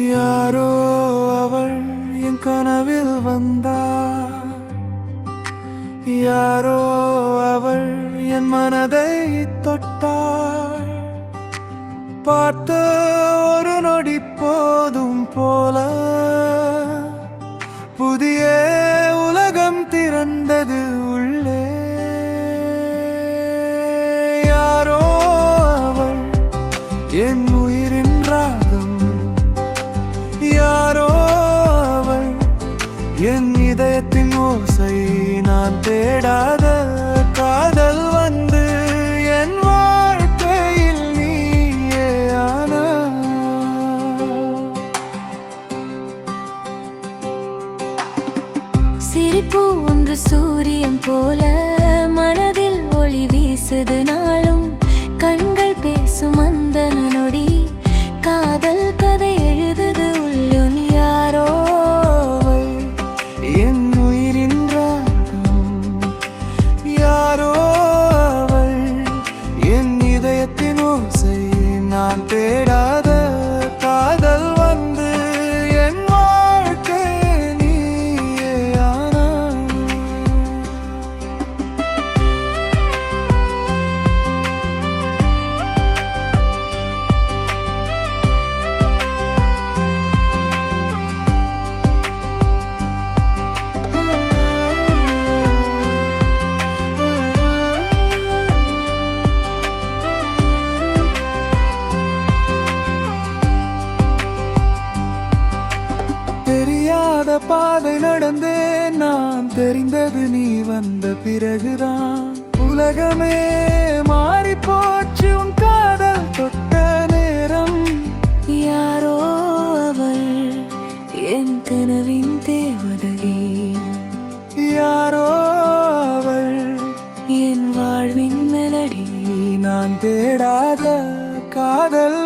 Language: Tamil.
யாரோ அவள் என் கனவில் வந்தாள், யாரோ அவள் என் மனதை தொட்டாள். பார்த்த ஒரு நொடி போதும் போல புதிய உலகம் திறந்தது உள்ளே. யாரோ அவள் என் உயிரின் ராகம், யாரோ அவள் என் இதயத்தின் ஓசை. நான் தேடாத காதல் வந்து என் வாழ்க்கையில் நீயே ஆனாய். சிரிப்பு ஒன்று சூரியன் போல மனதில் ஒளி வீசுது நாளும். கண்கள் பேசும் அந்த நொடி காதல் கதை எழுதுது உள்ளும். யாரோ அவள் என் உயிரின் ராகம், யாரோ அவள் என் இதயத்தின் ஓசை. நான் தேடாத காதல் வந்து என் வாழ்க்கை நீயே ஆனாய். தெரியாத பாதை நடந்தேன் நான், தெரிந்தது நீ வந்த பிறகுதான். உலகமே மாறி போச்சு உன் காதல் தொட்ட நேரம். யாரோ அவள் என் கனவின் தேவதை, யாரோ அவள் என் வாழ்வின் மெலடி. நான் தேடாத காதல்